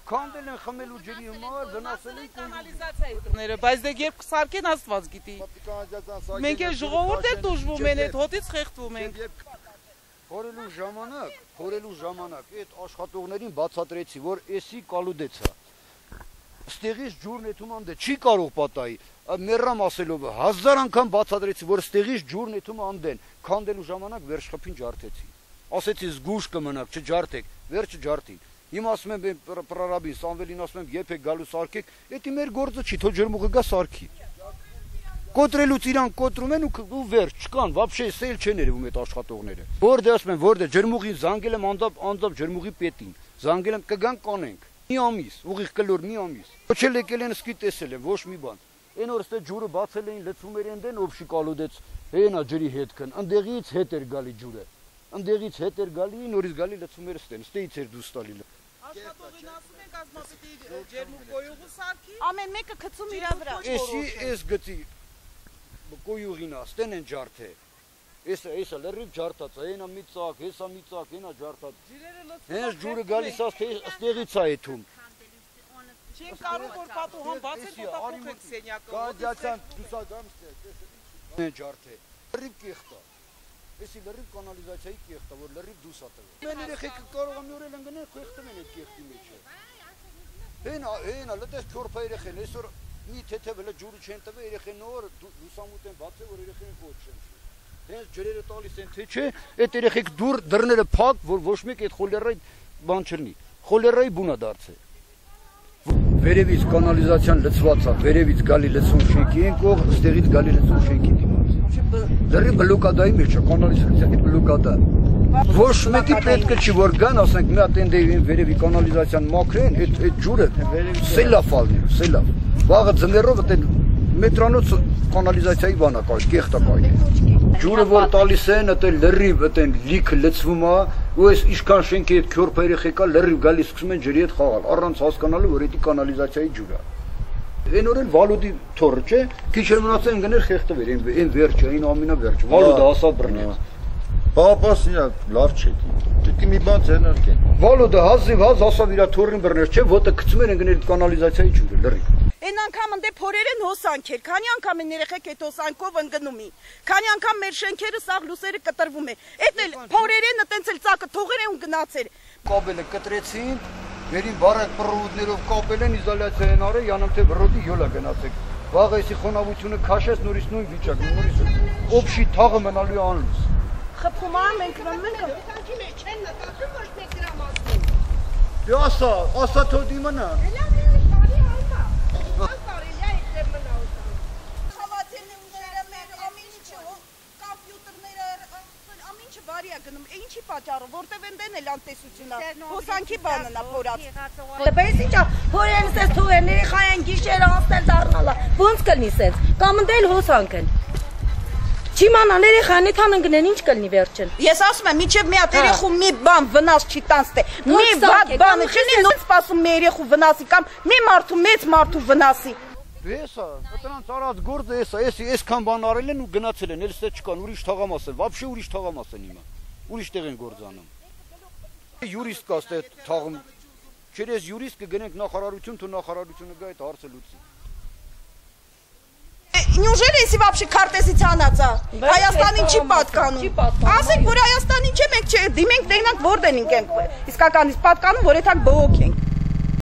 Քանդել են խմելու ջրի համար, վնասել են կանալիզացիայի տները, բայց դե երբ կսարքեն Աստված գիտի։ Մենք էլ ժողովուրդ էլ դժվում են, այդ հոտից խեղդվում ենք։ Փորելու ժամանակ այդ աշխատողներին բացատրեցի, որ էսի կալուդեցա։ Ստեղից ջուրն էթում անդե չի կարող պատահի։ Մեռամ ասելով 1000 անգամ բացատրեցի, որ ստեղից ջուրն էթում անդեն։ Քանդելու ժամանակ վերջ խփին ջարդեցի։ Ասեցի զգուշ կմնաք, չջարդեք, վերջը ջարդին։ Հիմա ասում եմ պրարաբին, Սամվելին ասում եմ, երբ եք գալու սարքեք, դա մեր գործը չի, թող ջրմուղը գա սարքի։ Կոտրելուց իրան կոտրում են ու վերջ չկան, вообще սել չեն երևում այդ աշխատողները։ Որտե ասում են, որտե ջրմուղին զանգել եմ անձամբ ջրմուղի պետին, զանգել եմ կգան կանենք։ Մի ամիս, ուղիղ կլոր մի ամիս։ Ոչ էլ եկել են սկի տեսել են, ոչ մի բան։ Այն որ ստե ջուրը բացել էին, լցվում էր ընդեն, օբշի կալուդեց, հենա ջրի հետքն, ընդեղից հետ էր գալի ջուրը։ Ընդեղից հետ էր գալի, նորից գալի լցվում էր ստեն, ստեից էր դուրս տալի։ Աշխատողին ասում են կազմապետի ջերմուկ կոյուղու սարքի։ Ամեն մեկը գցում իր վրա։ Էսի էս գծի կոյուղին աստեն են ջարդե։ Էսը լրիվ ջարդած է, հենա մի ծակ, հեսա մի ծակ, հենա ջարդած։ Հենց ջուրը գալիս աստեղից է եթում։ Չեն կարող որ պատուհան բացել փոխեք սենյակը։ Կադյացան դուսագամ ստեղ։ Ջարդե։ Լրիվ կեղտա։ Էսի լրիվ կանալիզացիայի կեղտա, որ լրիվ դուս ա տվել։ Մեն երեխեքը կարող են նորել ընկնել, խեղդում են այդ կեղտի մեջը։ Հենա, լտես չորփա երեխեն, այսօր մի թեթևը ջուրը չեն տվել, երեխեն նոր դուսամուտ են բացել, որ երեխեն ոչ չեն։ Հենց ջրերը տալիս են թե չէ, այդ երեխեք դռները փակ, որ ոչ մեկ այդ խոլերայի բան չլինի։ Խոլերայի բուն է դարձել։ Վերևից կանալիզացիան լցված է, վերևից գալի լցում շենքի են կող, ստեղից գալի լցում շենքի դիմաց։ Լրի բլոկադայի մեջ է, կանալիզացիայի բլոկադա։ Ոչ մեկի պետք չի որ գան, ասենք մի հատ են վերևի կանալիզացիան մաքրեն, այդ ջուրը սելավ ալնի, սելավ։ Վաղը ձմեռով այդ մետրանոց կանալիզացիայի բանա կայ, կեղտա կայ։ Ջուրը որ տալիս են, այդ լրիվ այդ լիքը լցվում է, ու այս ինչքան շենքի այդ քյորփա երեխեկա լրիվ գալիս սկսում են ջրի հետ խաղալ, առանց հասկանալու որ դա կանալիզացիայի ջուր է։ Այն օրել Վալուդի թորը չէ, քիչ էր մնացել են գներ խեղդվել, այն վերջը, այն ամենավերջը։ Վալուդը ասա բռնեց։ Պապասնիա լավ չէ։ Պետք է մի բան ձեռնարկեն։ Վալուդը հազիվ ասավ իր թորին բռներ, չէ, ոտը գցում են գներ կանալիզացիայի ջուրը, լրիվ։ Այն անգամ ընդ փորերեն հոսանք էր, քանի անգամ են երեխեք այդ հոսանքով ընկնում են։ Քանի անգամ մեր շենքերը սաղ լուսերը կտրվում են։ Այդ էլ փորերեն այտենց էլ ծակը թողեր են ու գնացել։ Կաբելը կտրեցին, վերին բարակ պրուդներով կապել են, իզոլյացիա են արել, յանամ թե բրոդի յոլա գնացեք։ Վաղ էսի խոնավությունը քաշես նորից նույն վիճակ, նորից օբշի թաղը մնալու անլուս։ Խփում են մենք մենք չեն նկատում ոչ մեկ դրա մասին։ Դե ասա թող դիմանա։ Ինչի պատճառը, որտև ընդեն էլ անտեսությունա, հոսանքի բանն է փորած։ Բայց ինչա, փորերս էս թողերների խայեն գիշերը անցնել դառնալա, ոնց կլինի սենց, կամ ընդել հոսանք են։ Չիմանան երեխան էթան ընկնեն, ինչ կլինի վերջին։ Ես ասում եմ, մինչև մի հատ երեխու մի բան վնաս չի տանստե, մի վատ բան չլինի, նույն սպասում մի երեխու վնասի կամ մի մարդու մեծ մարդու վնասի։ Էսա, այդրանց արած գործը էսա, այսքան բան արել են ու գնացել են, էլ ստե չկան, ուրիշ թաղամաս են, вообще ուրիշ թաղամաս են հիմա։ Ուրիշ տեղ են գործանում։ Յուրիստ կա ստե թաղում։ Չերես յուրիստ կգնենք նախարարություն, თუ նախարարությունը գա այդ հարցը լուծի։ Неужели если вообще քարտեզից հանած է։ Հայաստանին չի պատկանում։ Ասենք որ Հայաստանին չէ, մենք դիմենք տենանք որտեն ենք։ Իսկականից պատկանում, որ եթակ բողոք ենք։